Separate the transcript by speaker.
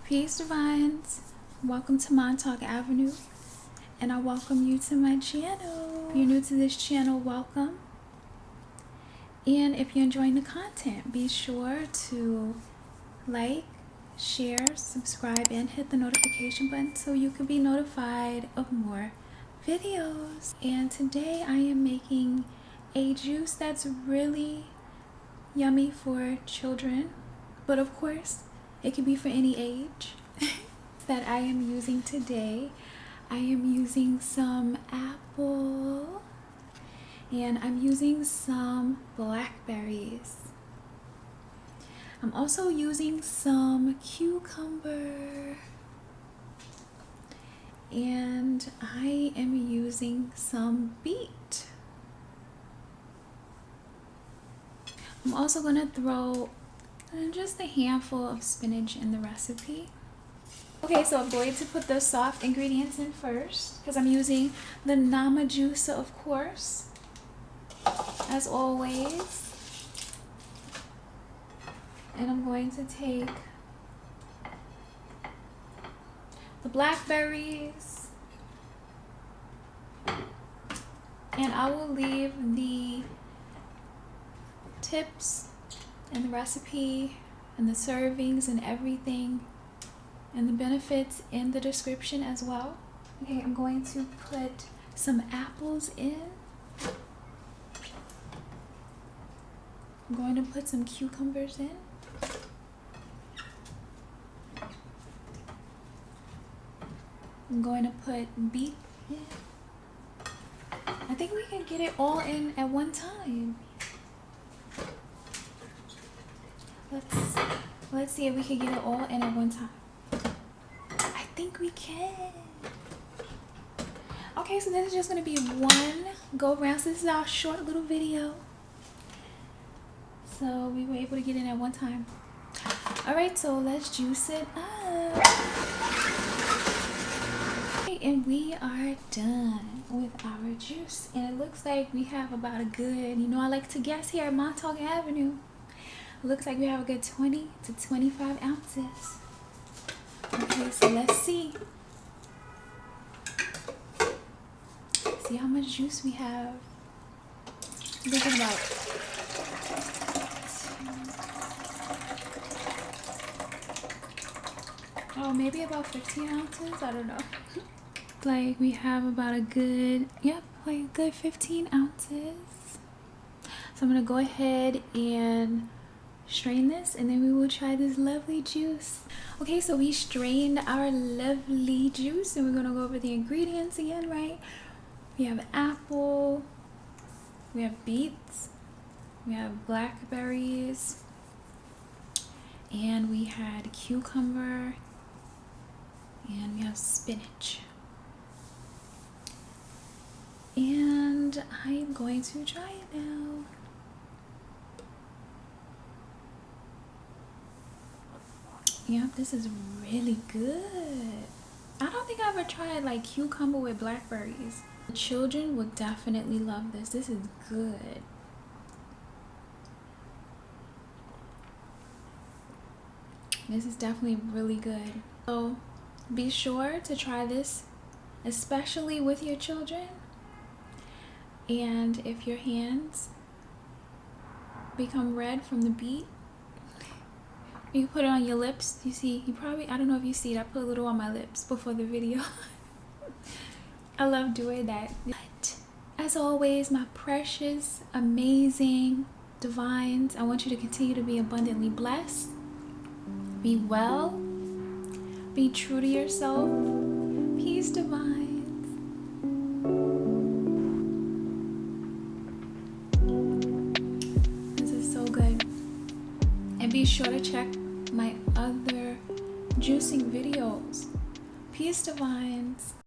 Speaker 1: Peace Divines, welcome to Montauk Avenue, and I welcome you to my channel. If you're new to this channel, welcome. And if you're enjoying the content, be sure to like, share, subscribe, and hit the notification button so you can be notified of more videos. And today I am making a juice that's really yummy for children, but of course it can be for any age. That I am using today, I am using some apple and I'm using some blackberries. I'm also using some cucumber and I am using some beet. I'm also going to throw just a handful of spinach in the recipe. Okay, so I'm going to put the soft ingredients in first because I'm using the Nama juicer, of course, as always. And I'm going to take the blackberries and I will leave the tips and the recipe and the servings and everything and the benefits in the description as well. Okay, I'm going to put some apples in. I'm going to put some cucumbers in. I'm going to put beet in. I think we can get it all in at one time. Let's see if we can get it all in at one time. I think we can. Okay, so this is just going to be one go around. So this is our short little video. So we were able to get in at one time. Alright, so let's juice it up. Okay, and we are done with our juice. And it looks like we have about a good, I like to guess here at Montauk Avenue. Looks like we have a good 20 to 25 ounces. Okay, so let's see. See how much juice we have. I'm thinking about maybe about 15 ounces. I don't know. Like we have about a good, like a good 15 ounces. So I'm gonna go ahead and strain this and then we will try this lovely juice. Okay, so we strained our lovely juice and we're gonna go over the ingredients again, right? We have apple, we have beets, we have blackberries, and we had cucumber, and we have spinach. And I'm going to try it now. Yep, this is really good. I don't think I've ever tried like cucumber with blackberries. Children would definitely love this. This is good. This is definitely really good. So be sure to try this, especially with your children. And if your hands become red from the beet, you put it on your lips. You see, I don't know if you see it, I put a little on my lips before the video. I love doing that. But as always, my precious, amazing divines, I want you to continue to be abundantly blessed. Be well. Be true to yourself. Peace, divines. This is so good. And be sure to check my other juicing videos. Peace, divines.